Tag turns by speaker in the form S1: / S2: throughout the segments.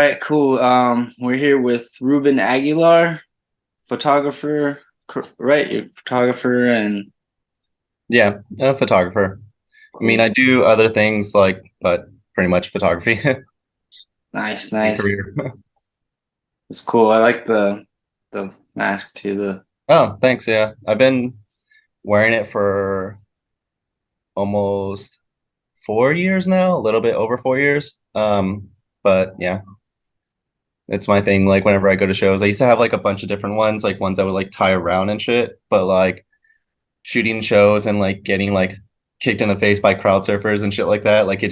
S1: right, cool. We're here with Ruben Aguilar, photographer, right? You're a photographer and
S2: Yeah, a photographer. I mean,
S1: cool.
S2: I do other things but pretty much photography.
S1: Nice,
S2: My
S1: nice.
S2: career.
S1: It's cool. I like the mask too. The
S2: Oh, thanks. Yeah, I've been wearing it for almost 4 years now, a little bit over 4 years. But yeah, it's my thing. Like whenever I go to shows, I used to have like a bunch of different ones, like ones I would like tie around and shit. But like shooting shows and like getting like kicked in the face by crowd surfers and shit like that, like it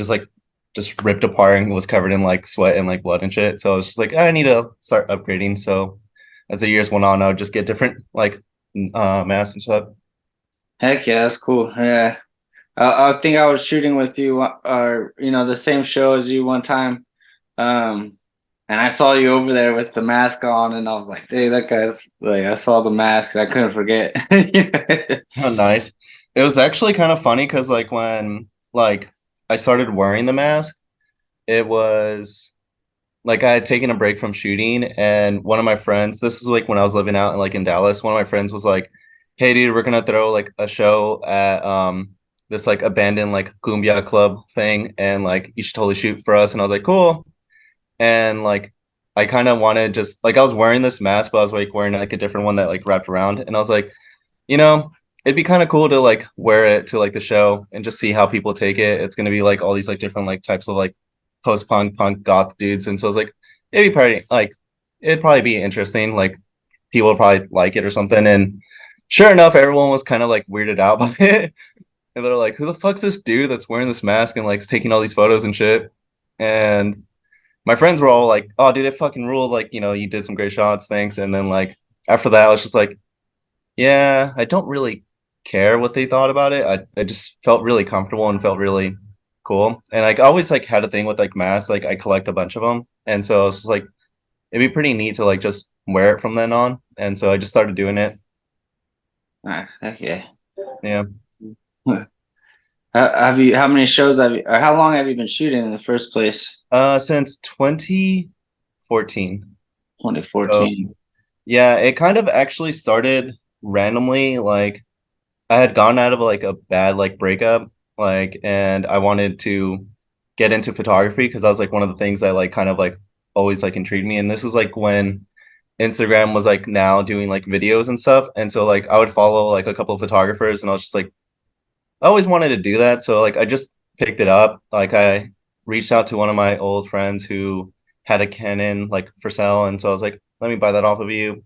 S2: just ripped apart and was covered in like sweat and like blood and shit. So I was just like, I need to start upgrading. So as the years went on, I would just get different like masks and stuff.
S1: heck yeah, that's cool. Yeah, I think I was shooting with you, or the same show as you one time. Um, and I saw you over there with the mask on, and I was like, "Dude, that guy's like." I saw the mask, and I couldn't forget.
S2: Oh, nice. It was actually kind of funny because like when like I started wearing the mask, it was like I had taken a break from shooting, and one of my friends, this is like when I was living out in Dallas, one of my friends was like, "Hey dude, we're gonna throw like a show at this like abandoned like cumbia club thing, and like you should totally shoot for us." And I was like, "Cool." And like I kind of wanted just like I was wearing this mask, but I was like wearing like a different one that like wrapped around, and I was like, you know, it'd be kind of cool to like wear it to like the show and just see how people take it. It's gonna be like all these like different like types of like post punk goth dudes, and so I was like, it'd be pretty like it'd probably be interesting. Like people would probably like it or something. And sure enough, everyone was kind of like weirded out by it, and they're like, who the fuck's this dude that's wearing this mask and like is taking all these photos and shit? And my friends were all like, oh dude, it fucking ruled. Like you did some great shots, thanks. And then like after that, I was just like, yeah, I don't really care what they thought about it. I just felt really comfortable and felt really cool. And like I always like had a thing with like masks. Like I collect a bunch of them, and so it's just like it'd be pretty neat to like just wear it from then on. And so I just started doing it.
S1: Heck yeah.
S2: Yeah.
S1: Have you? How many shows have you? Or how long have you been shooting in the first place?
S2: Since 2014. So
S1: 2014.
S2: yeah, it kind of actually started randomly. Like I had gone out of like a bad like breakup, like, and I wanted to get into photography because that was like one of the things that like kind of like always like intrigued me. And this is like when Instagram was like now doing like videos and stuff. And so like I would follow like a couple of photographers, and I was just like I always wanted to do that. So like I just picked it up. Like I reached out to one of my old friends who had a Canon like for sale, and so I was like, let me buy that off of you.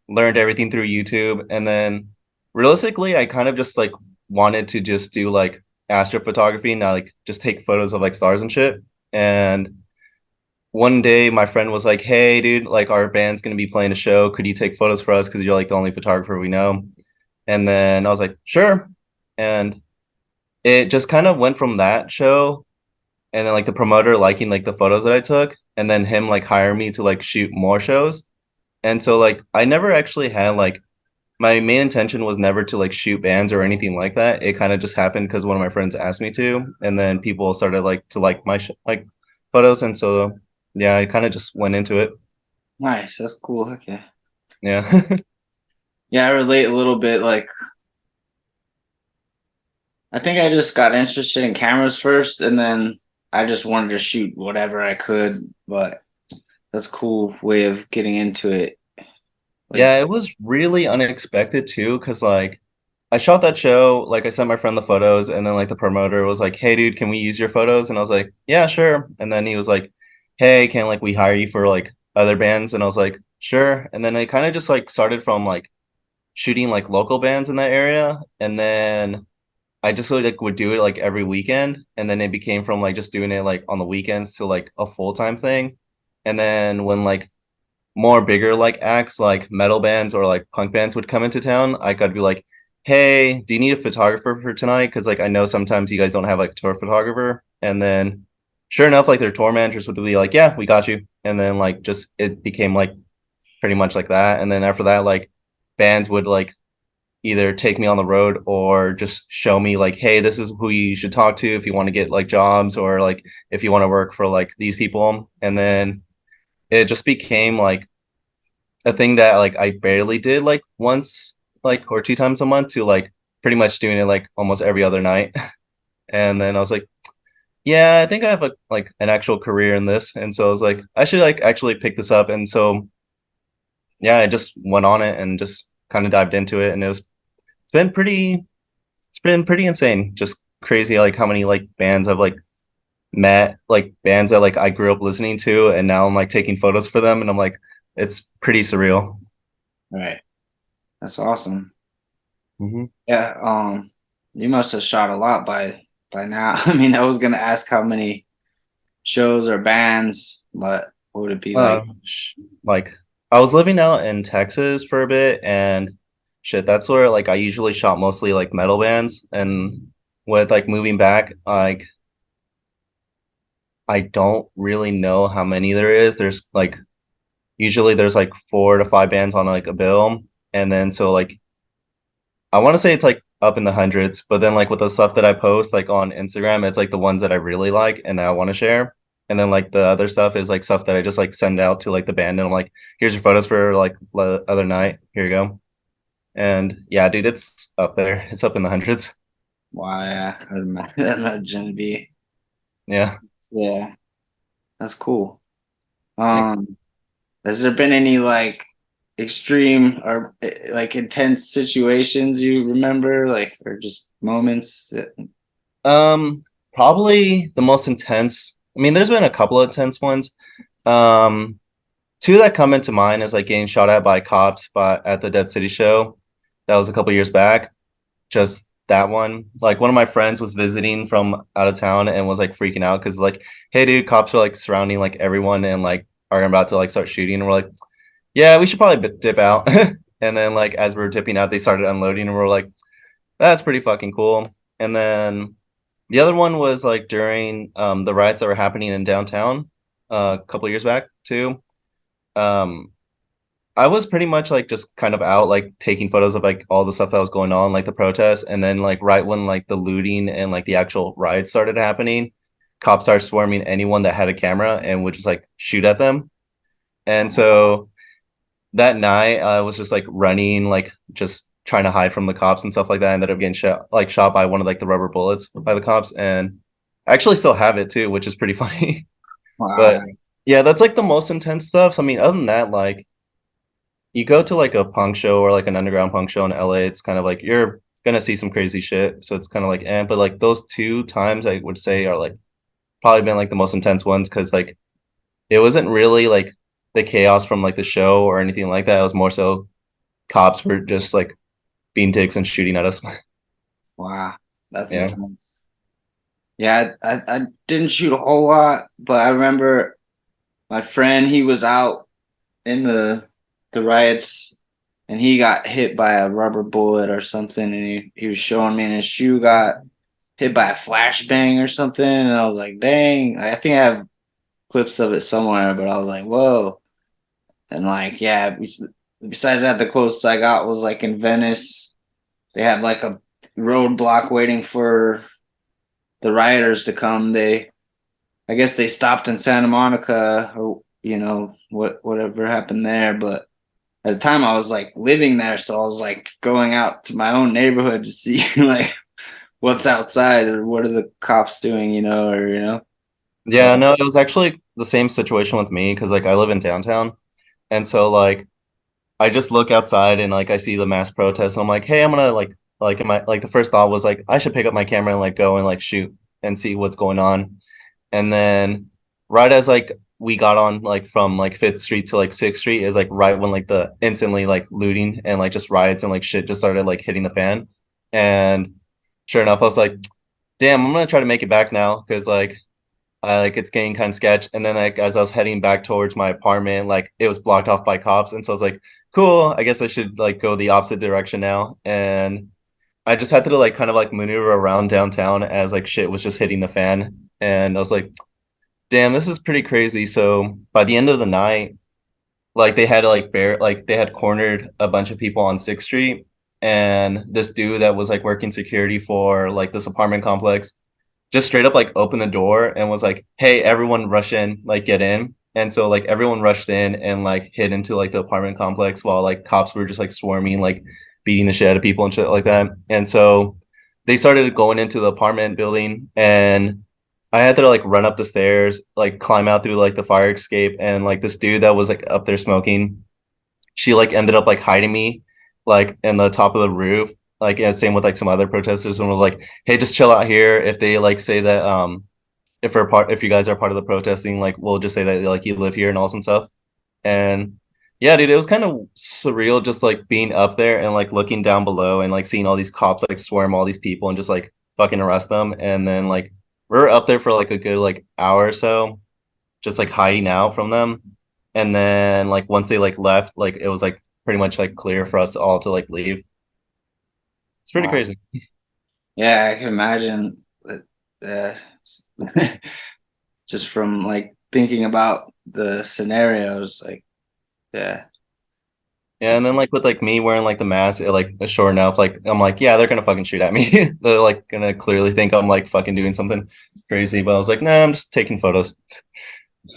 S2: Learned everything through YouTube, and then realistically, I kind of just like wanted to just do like astrophotography, not like just take photos of like stars and shit. And one day my friend was like, "Hey dude, like our band's gonna be playing a show. Could you take photos for us? Because you're like the only photographer we know." And then I was like, "Sure." And it just kind of went from that show, and then like the promoter liking like the photos that I took, and then him like hire me to like shoot more shows. And so like I never actually had like my main intention was never to like shoot bands or anything like that. It kind of just happened because one of my friends asked me to, and then people started like to like my like photos, and so yeah, I kind of just went into it.
S1: Nice. That's cool. Okay.
S2: Yeah.
S1: Yeah, I relate a little bit. Like, I think I just got interested in cameras first, and then I just wanted to shoot whatever I could. But that's a cool way of getting into it. Like,
S2: Yeah, it was really unexpected too, because like I shot that show, like I sent my friend the photos, and then like the promoter was like, "Hey dude, can we use your photos?" And I was like, "Yeah, sure." And then he was like, "Hey, can like we hire you for like other bands?" And I was like, "Sure." And then it kind of just like started from like shooting like local bands in that area, and then I just like would do it like every weekend, and then it became from like just doing it like on the weekends to like a full-time thing. And then when like more bigger like acts like metal bands or like punk bands would come into town, I could be like, "Hey, do you need a photographer for tonight? Because like I know sometimes you guys don't have like a tour photographer." And then sure enough, like their tour managers would be like, "Yeah, we got you." And then like just it became like pretty much like that. And then after that, like bands would like either take me on the road or just show me like, "Hey, this is who you should talk to if you want to get like jobs, or like if you want to work for like these people." And then it just became like a thing that like I barely did like once like or two times a month to like pretty much doing it like almost every other night. And then I was like, yeah, I think I have a like an actual career in this. And so I was like, I should like actually pick this up. And so yeah, I just went on it and just kind of dived into it. And it's been pretty insane. Just crazy like how many like bands I've like met, like bands that like I grew up listening to, and now I'm like taking photos for them, and I'm like, it's pretty surreal.
S1: Right. That's awesome.
S2: Hmm.
S1: Yeah. You must have shot a lot by now. I mean, I was gonna ask how many shows or bands, but what would it be
S2: Uh,
S1: like?
S2: like I was living out in Texas for a bit, and shit, that's where like I usually shot mostly like metal bands, and with like moving back, like I don't really know how many there is. There's like usually there's like 4 to 5 bands on like a bill, and then so like I want to say it's like up in the hundreds, but then like with the stuff that I post like on Instagram, it's like the ones that I really like and that I want to share. And then like the other stuff is like stuff that I just like send out to like the band, and I'm like, here's your photos for like the other night. Here you go. And yeah, dude, it's up there. It's up in the hundreds.
S1: Why? I'd imagine it'd be.
S2: Yeah.
S1: Yeah, that's cool.
S2: Thanks.
S1: Um, has there been any like extreme or like intense situations you remember, like or just moments that,
S2: Um, Probably the most intense. I mean, there's been a couple of intense ones. Um, Two that come into mind is like getting shot at by cops but at the Dead City show. That was a couple years back. Just that one. Like one of my friends was visiting from out of town and was like freaking out because like, hey dude, cops are like surrounding like everyone and like are about to like start shooting. And we're like, yeah, we should probably dip out. And then like as we were dipping out, they started unloading and we're like, that's pretty fucking cool. And then the other one was like during the riots that were happening in downtown a couple of years back too. Um, I was pretty much like just kind of out like taking photos of like all the stuff that was going on, like the protests, and then like right when like the looting and like the actual riots started happening, cops started swarming anyone that had a camera and would just like shoot at them. And so that night I was just like running, like just trying to hide from the cops and stuff like that. I ended up getting shot by one of like the rubber bullets by the cops, and I actually still have it too, which is pretty funny. But
S1: wow,
S2: yeah, that's like the most intense stuff. So I mean, other than that, like you go to like a punk show or like an underground punk show in LA, it's kind of like you're gonna see some crazy shit. So it's kind of like, but like those 2 times I would say are like probably been like the most intense ones because like it wasn't really like the chaos from like the show or anything like that. It was more so cops were just like being dicks and shooting at us.
S1: wow, that's
S2: Yeah.
S1: intense. Yeah, I didn't shoot a whole lot, but I remember my friend, he was out in the riots and he got hit by a rubber bullet or something, and he was showing me, and his shoe got hit by a flashbang or something, and I was like, dang, I think I have clips of it somewhere, but I was like, whoa. And like, yeah, besides that, the closest I got was like in Venice. They had like a roadblock waiting for the rioters to come. I guess they stopped in Santa Monica, or whatever happened there. But at the time, I was like living there, so I was like going out to my own neighborhood to see like what's outside or what are the cops doing, or.
S2: Yeah,
S1: But
S2: no, it was actually the same situation with me because like I live in downtown. And so like I just look outside and like I see the mass protest and I'm like, hey, I'm gonna like in my like the first thought was like I should pick up my camera and like go and like shoot and see what's going on. And then right as like we got on like from like Fifth Street to like Sixth Street is like right when like the instantly like looting and like just riots and like shit just started like hitting the fan. And sure enough, I was like, damn, I'm gonna try to make it back now because like it's getting kind of sketch. And then like as I was heading back towards my apartment, like it was blocked off by cops. And so I was like, cool, I guess I should like go the opposite direction now. And I just had to like kind of like maneuver around downtown as like shit was just hitting the fan. And I was like, damn, this is pretty crazy. So by the end of the night, like they had like they had cornered a bunch of people on Sixth Street. And this dude that was like working security for like this apartment complex just straight up like opened the door and was like, "Hey, everyone, rush in, like get in." And so like everyone rushed in and like hid into like the apartment complex while like cops were just like swarming, like beating the shit out of people and shit like that. And so they started going into the apartment building, and I had to like run up the stairs, like climb out through like the fire escape, and like this dude that was like up there smoking, she like ended up like hiding me like in the top of the roof. Like, yeah, same with like some other protesters, and was like, hey, just chill out here. If they like say that if you guys are part of the protesting, like we'll just say that like you live here and all some stuff. And yeah, dude, it was kind of surreal just like being up there and like looking down below and like seeing all these cops like swarm all these people and just like fucking arrest them. And then like we are up there for like a good like hour or so, just like hiding out from them. And then like once they like left, like it was like pretty much like clear for us all to like leave. It's pretty
S1: Wow.
S2: crazy.
S1: Yeah, I can imagine that. Just from like thinking about the scenarios, like yeah,
S2: Yeah,
S1: that's
S2: and then like with like me wearing like the mask, sure enough, like I'm like, yeah, they're gonna fucking shoot at me. They're like gonna clearly think I'm like fucking doing something crazy. But I was like, nah, I'm just taking photos.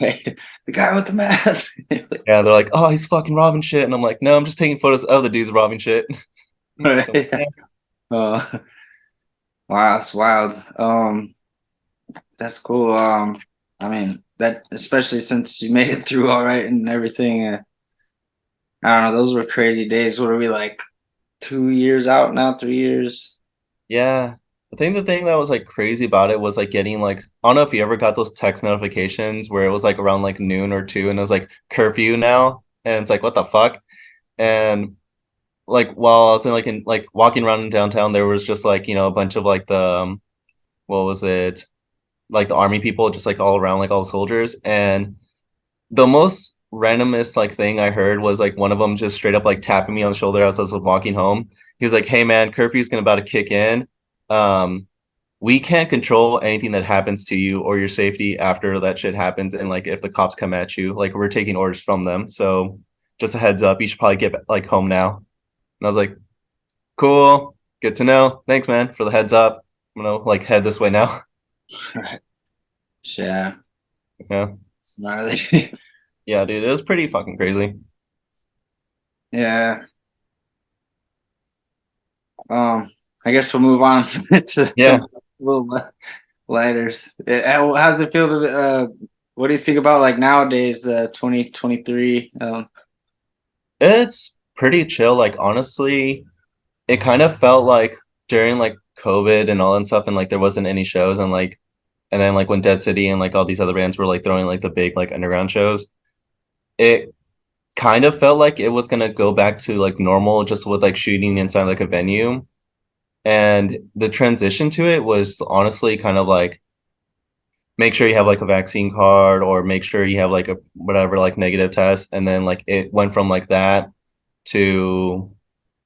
S1: the guy with the mask.
S2: Yeah, they're like, oh, he's fucking robbing shit, and I'm like, no, I'm just taking photos of the dudes robbing shit. So
S1: Right.
S2: yeah,
S1: Oh, wow, that's wild. That's cool. I mean that especially since you made it through all right and everything. I don't know. Those were crazy days. What are we like 2 years out now? 3 years?
S2: yeah. The thing that was like crazy about it was like getting like I don't know if you ever got those text notifications where it was like around like noon or two, and it was like curfew now, and it's like what the fuck. And like while I was in like walking around in downtown, there was just like a bunch of like the what was it, like the army people just like all around, like all the soldiers. And the most randomest like thing I heard was like one of them just straight up like tapping me on the shoulder as I was walking home. He was like, hey man, curfew's gonna about to kick in. um we can't control anything that happens to you or your safety after that shit happens, and like if the cops come at you, like we're taking orders from them, so just a heads up, you should probably get like home now. And I was like, cool. Good to know. Thanks, man, for the heads up. I'm gonna like head this way now.
S1: Right. Yeah,
S2: Yeah.
S1: it's gnarly.
S2: Yeah, dude, it was pretty fucking crazy.
S1: Yeah. I guess we'll move on to
S2: Yeah.
S1: some little lighter. How's it feel to what do you think about like nowadays, 2023?
S2: It's pretty chill. Like honestly, it kind of felt like during like COVID and all that stuff, and like there wasn't any shows, and then like when Dead City and like all these other bands were like throwing like the big like underground shows, it kind of felt like it was gonna go back to like normal just with like shooting inside like a venue. And the transition to it was honestly kind of like make sure you have like a vaccine card, or make sure you have like a whatever like negative test, and then like it went from like that to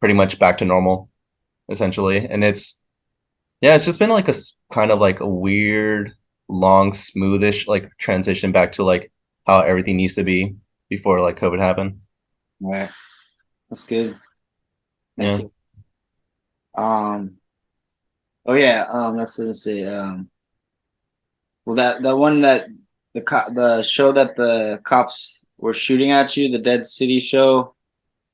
S2: pretty much back to normal essentially. And it's yeah, it's just been like kind of like a weird long smoothish like transition back to like how everything used to be before like COVID happened.
S1: Right. That's good. Thank
S2: Yeah.
S1: you. Um, oh yeah, that's what I say. Well, that one that the show that the cops were shooting at you, the Dead City show,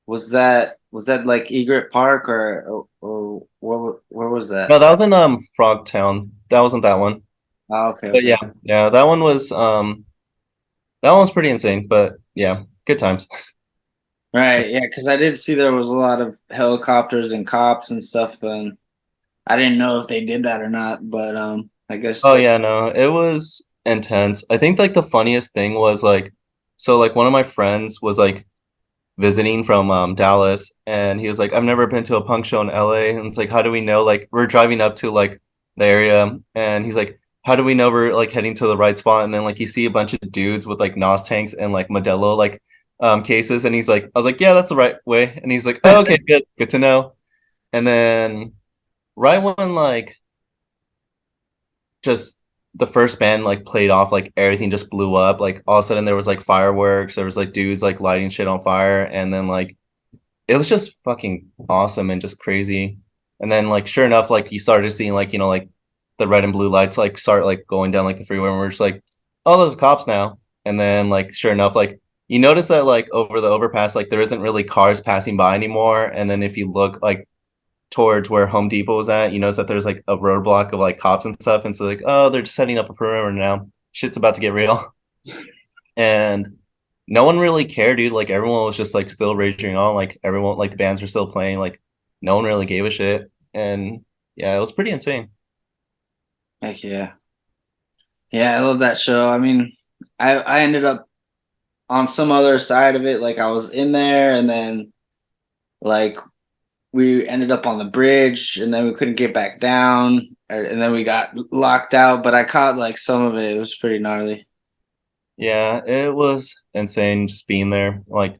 S1: was that like Egret Park or where was that?
S2: No, that was in Frogtown. That wasn't that one.
S1: Oh, okay,
S2: But
S1: okay.
S2: yeah, yeah, that one was pretty insane, but yeah, good times.
S1: Right, yeah, because I did see there was a lot of helicopters and cops and stuff, and I didn't know if they did that or not, but I
S2: Oh
S1: guess
S2: yeah, no, it was intense. I think like the funniest thing was like, so like one of my friends was like visiting from Dallas, and he was like, I've never been to a punk show in LA. And it's like, how do we know? Like we're driving up to like the area, and he's like, how do we know we're like heading to the right spot? And then like you see a bunch of dudes with like NOS tanks and like Modelo like cases, and he's like, I was like, yeah, that's the right way. And he's like, oh, okay, good to know. And then right when like just the first band like played off, like everything just blew up. Like all of a sudden there was like fireworks, there was like dudes like lighting shit on fire, and then like it was just fucking awesome and just crazy. And then like sure enough, like you started seeing like like the red and blue lights like start like going down like the freeway, and we're just like, oh, there's cops now. And then like sure enough, like you notice that like over the overpass, like there isn't really cars passing by anymore. And then if you look like towards where Home Depot was at, you notice that there's like a roadblock of like cops and stuff. And so like, oh, they're just setting up a perimeter now. Shit's about to get real. And no one really cared, dude. Like everyone was just like still raging on. Like everyone, like the bands were still playing. Like no one really gave a shit. And yeah, it was pretty insane.
S1: Heck yeah. Yeah, I love that show. I mean, I ended up on some other side of it. Like I was in there, and then like we ended up on the bridge, and then we couldn't get back down, and then we got locked out. But I caught like some of it. It was pretty gnarly.
S2: Yeah, it was insane just being there. Like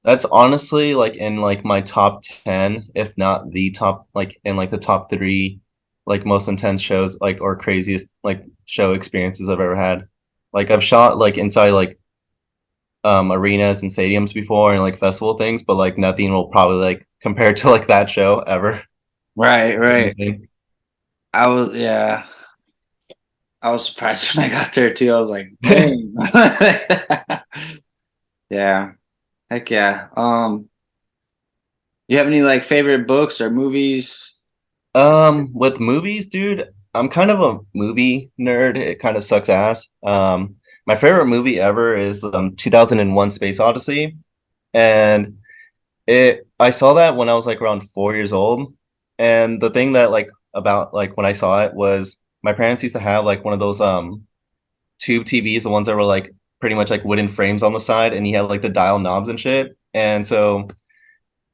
S2: that's honestly like in like my top 10, if not the top, like in like the top three, like most intense shows, like or craziest like show experiences I've ever had. Like I've shot like inside like arenas and stadiums before and like festival things, but like nothing will probably like compare to like that show ever.
S1: Right, right.
S2: Insane.
S1: I was yeah. I was surprised when I got there too. I was like, dang. Yeah. Heck yeah. You have any like favorite books or movies?
S2: With movies, dude, I'm kind of a movie nerd. It kind of sucks ass. My favorite movie ever is 2001 Space Odyssey. And it I saw that when I was like around 4 years old. And the thing that like about like when I saw it was my parents used to have like one of those tube TVs, the ones that were like pretty much like wooden frames on the side, and you had like the dial knobs and shit. And so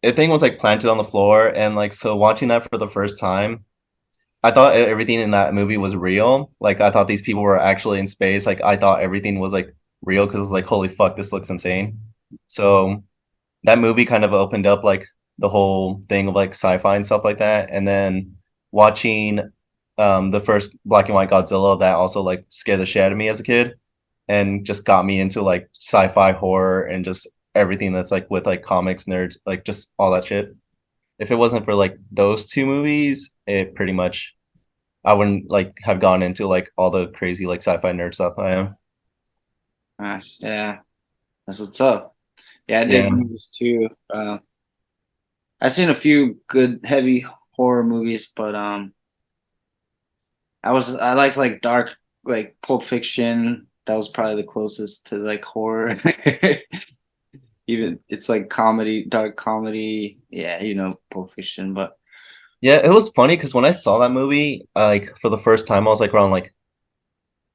S2: the thing was like planted on the floor, and like so watching that for the first time, I thought everything in that movie was real. Like I thought these people were actually in space. Like I thought everything was like real because it's like holy fuck, this looks insane. So that movie kind of opened up like the whole thing of like sci-fi and stuff like that. And then watching the first black and white Godzilla, that also like scared the shit out of me as a kid and just got me into like sci-fi horror and just everything that's like with like comics nerds, like just all that shit. If it wasn't for like those two movies, it pretty much I wouldn't like have gone into like all the crazy like sci-fi nerd stuff I am.
S1: Yeah, that's what's up. Yeah, I dig
S2: Yeah.
S1: movies too. I've seen a few good heavy horror movies, but I liked like dark like Pulp Fiction. That was probably the closest to like horror. Even it's like comedy, dark comedy. Yeah, Pulp Fiction, but
S2: Yeah, it was funny because when I saw that movie, like for the first time, I was like around like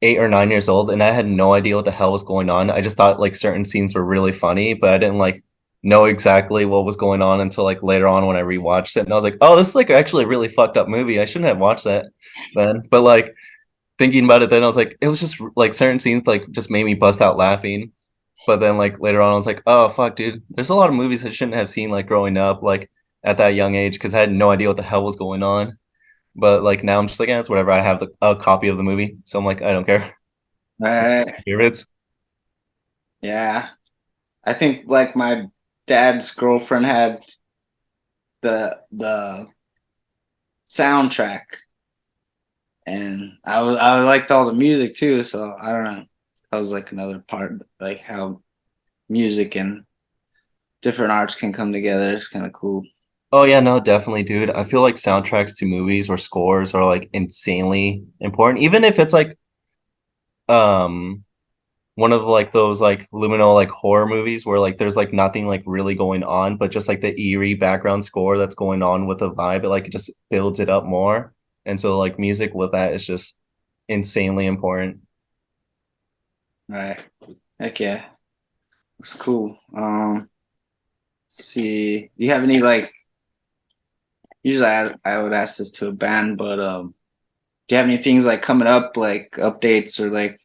S2: 8 or 9 years old, and I had no idea what the hell was going on. I just thought like certain scenes were really funny, but I didn't like know exactly what was going on until like later on when I rewatched it, and I was like, "Oh, this is like actually a really fucked up movie. I shouldn't have watched that then." But like thinking about it, then I was like, it was just like certain scenes like just made me bust out laughing. But then like later on, I was like, "Oh fuck, dude, there's a lot of movies I shouldn't have seen like growing up, like at that young age, because I had no idea what the hell was going on." But like now I'm just like, yeah, it's whatever. I have a copy of the movie, so I'm like, I don't care. It's one of my
S1: uh,
S2: favorites.
S1: yeah, I think like my dad's girlfriend had the soundtrack, and I liked all the music too. So I don't know. That was like another part, like how music and different arts can come together. It's kind of cool.
S2: Oh yeah, no, definitely, dude. I feel like soundtracks to movies or scores are like insanely important. Even if it's like um one of like those like liminal like horror movies where like there's like nothing like really going on, but just like the eerie background score that's going on with the vibe, it just builds it up more. And so like music with that is just insanely important.
S1: All right. Heck yeah. It's cool. Let's see. Do you have any like usually I would ask this to a band, but do you have any things like coming up, like updates or like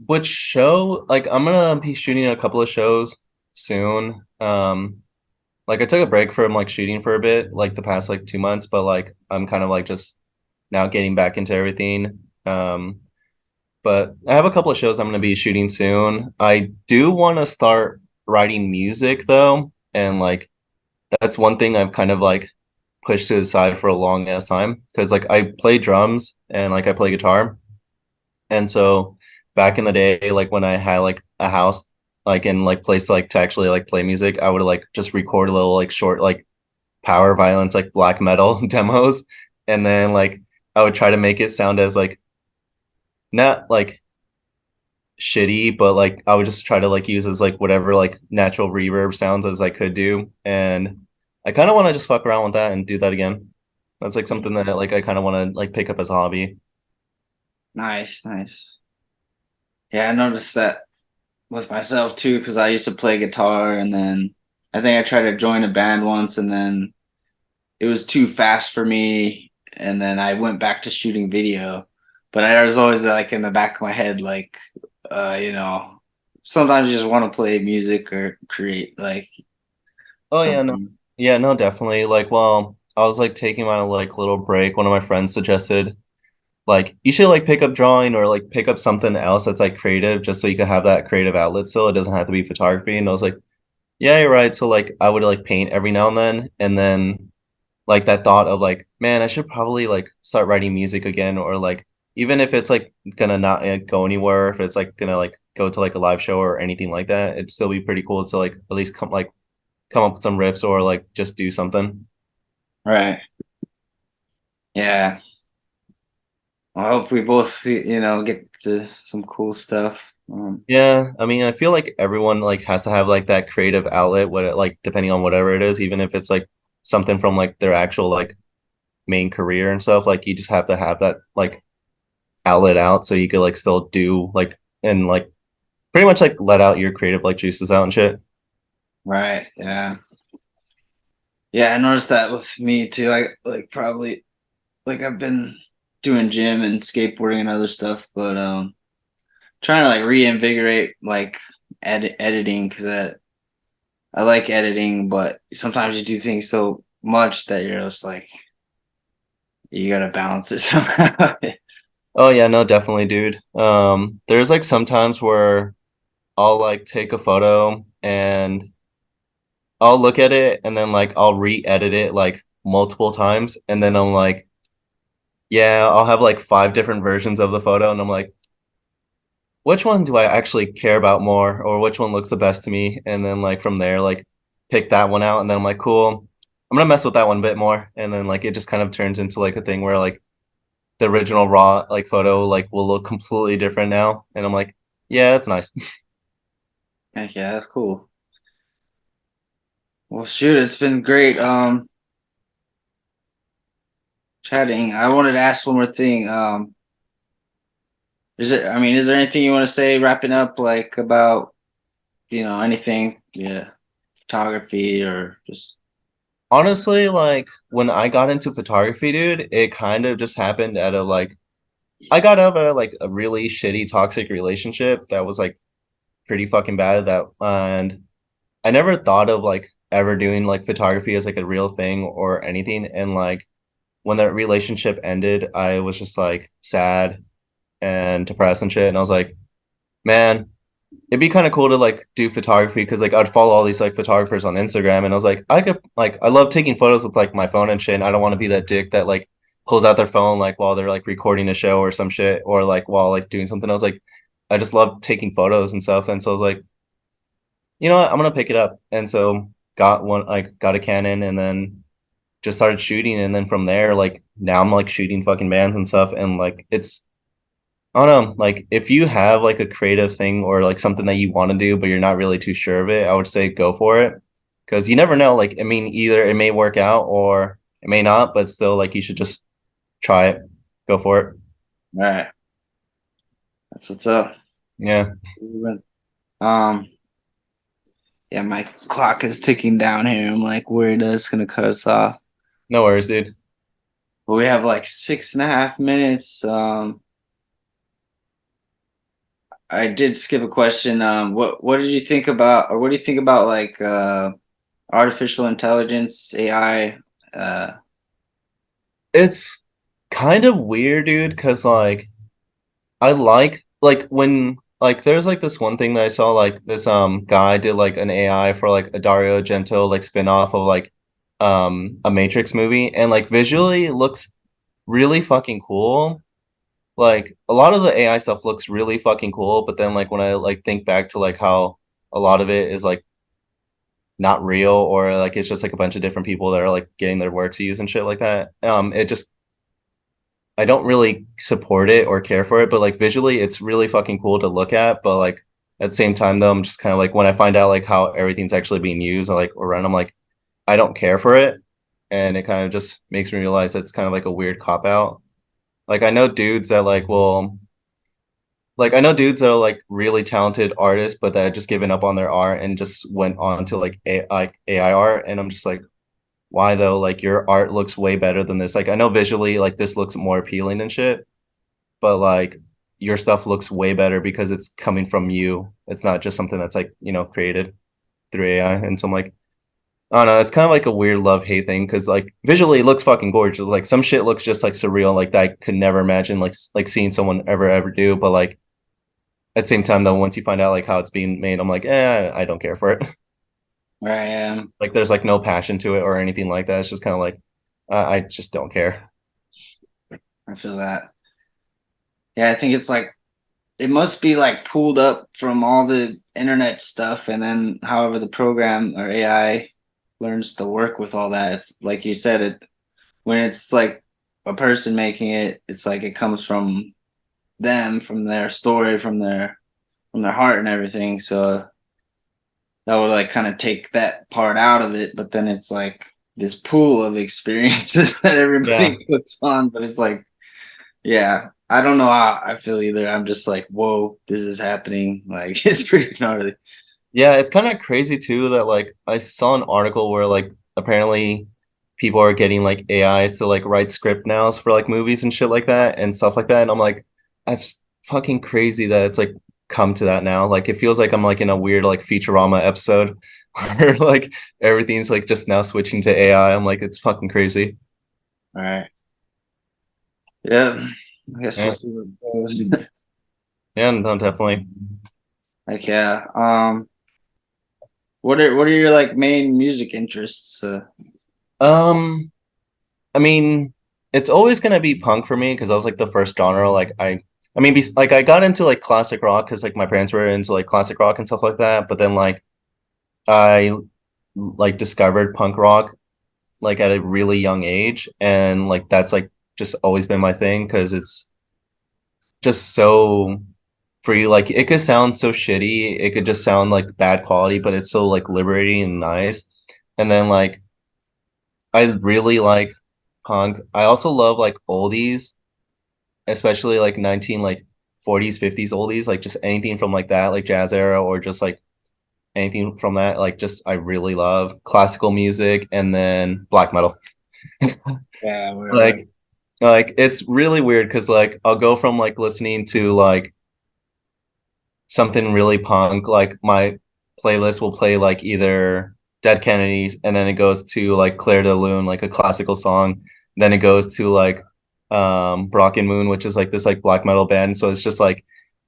S2: Which show? Like I'm gonna be shooting a couple of shows soon. Like I took a break from like shooting for a bit, like the past like 2 months, but like I'm kind of like just now getting back into everything. But I have a couple of shows I'm gonna be shooting soon. I do want to start writing music though, and like that's one thing I've kind of like pushed to the side for a long ass time because like I play drums and like I play guitar. And so back in the day, like when I had like a house like in like place like to actually like play music, I would like just record a little like short like power violence like black metal demos, and then like I would try to make it sound as like not like shitty, but like I would just try to like use as like whatever like natural reverb sounds as I could do. And I kind of want to just fuck around with that and do that again. That's like something that like I kind of want to like pick up as a hobby.
S1: Nice, nice. Yeah, I noticed that with myself too, because I used to play guitar, and then I think I tried to join a band once, and then it was too fast for me, and then I went back to shooting video. But I was always like in the back of my head, like, you know, sometimes you just want to play music or create like
S2: Oh yeah, no.
S1: something.
S2: Yeah, no, definitely. Like, well, I was like taking my like little break. One of my friends suggested like you should like pick up drawing or like pick up something else that's like creative just so you can have that creative outlet still. It doesn't have to be photography. And I was like, yeah, you're right. So like I would like paint every now and then like that thought of like, man, I should probably like start writing music again, or like even if it's like gonna not go anywhere, if it's like gonna like go to like a live show or anything like that, it'd still be pretty cool to like at least come up with some riffs or like just do something.
S1: Right. Yeah. I hope we both, you know, get to some cool stuff.
S2: Yeah, I mean, I feel like everyone like has to have like that creative outlet, what like depending on whatever it is, even if it's like something from like their actual like main career and stuff. Like you just have to have that like outlet out so you could like still do like and like pretty much like let out your creative like juices out and shit.
S1: Right. Yeah. Yeah, I noticed that with me too. I like probably like I've been doing gym and skateboarding and other stuff, but trying to like reinvigorate like editing because I like editing, but sometimes you do things so much that you're just like you gotta balance it somehow.
S2: Oh yeah, no, definitely, dude. There's like sometimes where I'll like take a photo and I'll look at it and then like I'll re-edit it like multiple times and then I'm like, yeah, I'll have like five different versions of the photo and I'm like, which one do I actually care about more or which one looks the best to me? And then like from there, like pick that one out and then I'm like, cool, I'm gonna mess with that one a bit more. And then like it just kind of turns into like a thing where like the original raw like photo like will look completely different now. And I'm like, yeah, that's nice.
S1: Heck yeah, that's cool. Well, shoot, it's been great chatting. I wanted to ask one more thing. Is there anything you want to say wrapping up like about, you know, anything? Yeah, photography or just
S2: Honestly, like when I got into photography, dude, it kind of just happened at a like I got out of like a really shitty toxic relationship that was like pretty fucking bad that and I never thought of like ever doing like photography as like a real thing or anything. And like when that relationship ended, I was just like sad and depressed and shit. And I was like, man, it'd be kind of cool to like do photography because like I'd follow all these like photographers on Instagram and I was like, I could like I love taking photos with like my phone and shit. And I don't want to be that dick that like pulls out their phone like while they're like recording a show or some shit or like while like doing something. I was like, I just love taking photos and stuff. And so I was like, you know what, I'm gonna pick it up. And so got one like got a Canon and then just started shooting and then from there like now I'm like shooting fucking bands and stuff and like it's I don't know, like if you have like a creative thing or like something that you want to do but you're not really too sure of it, I would say go for it because you never know. Like I mean, either it may work out or it may not, but still like you should just try it, go for it.
S1: all right. That's what's up.
S2: Yeah,
S1: Um, yeah, my clock is ticking down here. I'm like worried that it's gonna cut us off.
S2: no worries, dude.
S1: But we have like 6.5 minutes. I did skip a question. What did you think about, or what do you think about like artificial intelligence, AI? Uh,
S2: It's kind of weird, dude, because I like when like there's like this one thing that I saw like this guy did like an AI for like a Dario Argento like spin-off of like a Matrix movie and like visually it looks really fucking cool. like a lot of the AI stuff looks really fucking cool, but then like when I like think back to like how a lot of it is like not real or like it's just like a bunch of different people that are like getting their works used and shit like that. It just I don't really support it or care for it, but like visually it's really fucking cool to look at. But like at the same time though, I'm just kind of like when I find out like how everything's actually being used or like or run, I'm like, I don't care for it. And it kind of just makes me realize that it's kind of like a weird cop out. Like I know dudes that like I know dudes that are like really talented artists, but that had just given up on their art and just went on to like AI art. And I'm just like, why though? Like your art looks way better than this. Like I know visually like this looks more appealing and shit, but like your stuff looks way better because it's coming from you. It's not just something that's like, created through AI. And so I'm like, I don't know, it's kind of like a weird love hate thing because like visually it looks fucking gorgeous. Like some shit looks just like surreal, like that I could never imagine like seeing someone ever do. But like at the same time though, once you find out like how it's being made, I'm like, I don't care for it.
S1: Where I am.
S2: Like there's like no passion to it or anything like that. It's just kind of like I just don't care.
S1: I feel that. Yeah, I think it's like it must be like pulled up from all the internet stuff, and then however the program or AI learns to work with all that. It's like you said, it when it's like a person making it, it's like it comes from them, from their story, from their heart and everything. So that would like kind of take that part out of it, but then it's like this pool of experiences that
S2: Yeah.
S1: everybody puts on. But it's like, yeah, I don't know how I feel either. I'm just like, whoa, this is happening. Like it's pretty gnarly.
S2: Yeah, it's kind of crazy too that like I saw an article where like apparently people are getting like AIs to like write script nows for like movies and shit like that and stuff like that. And I'm like, that's fucking crazy that it's like come to that now. Like it feels like I'm like in a weird like Futurama episode where like everything's like just now switching to AI. I'm like, it's fucking crazy.
S1: All right. Yeah. I guess we'll
S2: Yeah.
S1: see what goes.
S2: Yeah, no, definitely.
S1: Like, yeah. What are your like main music interests?
S2: Um, I mean, it's always gonna be punk for me because that was like the first genre. Like I mean, like I got into like classic rock because like my parents were into like classic rock and stuff like that. But then like I like discovered punk rock like at a really young age, and like that's like just always been my thing because it's just so free. Like it could sound so shitty, it could just sound like bad quality, but it's so like liberating and nice. And then like I really like punk. I also love like oldies, especially like 19 like 40s 50s oldies, like just anything from like that like jazz era or just like anything from that, like just I really love classical music and then black metal.
S1: Yeah, wherever.
S2: Like it's really weird because like I'll go from like listening to like something really punk, like my playlist will play like either Dead Kennedys and then it goes to like Claire de Lune, like a classical song. Then it goes to like Brock and Moon, which is like this like black metal band. So it's just like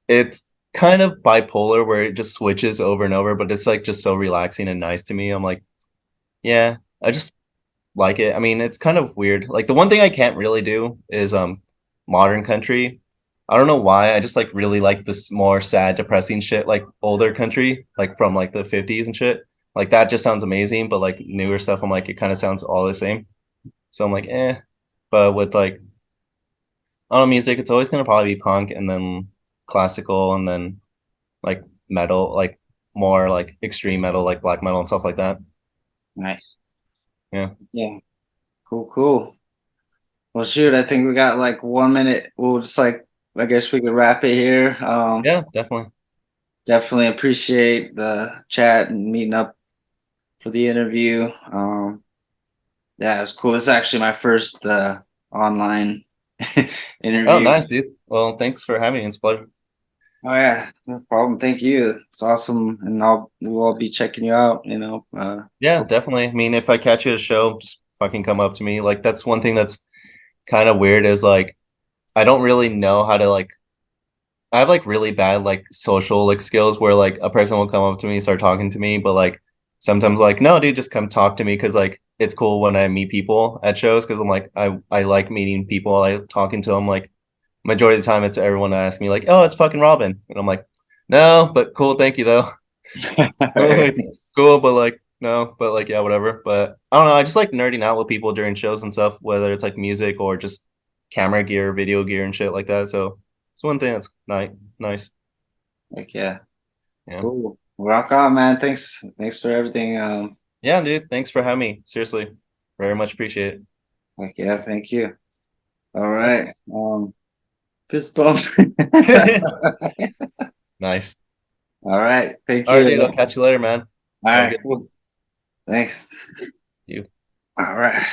S2: it's kind of bipolar where it just switches over and over, but it's like just so relaxing and nice to me. I'm like, yeah, I just like it. I mean, it's kind of weird. Like the one thing I can't really do is modern country. I don't know why. I just like really like this more sad, depressing shit, like older country, like from like the 50s and shit. Like that just sounds amazing, but like newer stuff, I'm like it kind of sounds all the same. So I'm like, eh. But with like I don't know, music, it's always gonna probably be punk and then classical and then like metal, like more like extreme metal, like black metal and stuff like that.
S1: Nice.
S2: Yeah.
S1: Yeah. Cool. Cool. Well, shoot, I think we got like 1 minute. We'll just like, I guess we could wrap it here.
S2: Yeah, definitely.
S1: Definitely appreciate the chat and meeting up for the interview. Yeah, it was cool. This is actually my first online
S2: Oh,
S1: interview.
S2: nice, dude. Well, thanks for having me. It's a pleasure.
S1: Oh yeah, no problem. Thank you. It's awesome, and we'll all be checking you out.
S2: Yeah, definitely. I mean, if I catch you at a show, just fucking come up to me. Like that's one thing that's kind of weird is like I don't really know how to like I have like really bad like social like skills where like a person will come up to me, start talking to me, but like sometimes like no, dude, just come talk to me because like it's cool when I meet people at shows because I'm like I like meeting people, I like talking to them like majority of the time it's everyone asks me like, "Oh, it's fucking Robin," and I'm like, "No, but cool, thank you though." Like, cool, but like no, but like yeah, whatever. But I don't know. I just like nerding out with people during shows and stuff, whether it's like music or just camera gear, video gear, and shit like that. So it's one thing that's nice.
S1: Like, yeah,
S2: Yeah,
S1: cool. Rock on, man. Thanks for everything.
S2: yeah, dude. Thanks for having me. Seriously, very much appreciate
S1: Like, yeah, thank you. All right. Fist bump.
S2: it. Nice.
S1: All right. Thank
S2: All right,
S1: you.
S2: dude. I'll catch you later, man.
S1: All
S2: Have a
S1: right,
S2: good
S1: cool. Thanks.
S2: you.
S1: All right.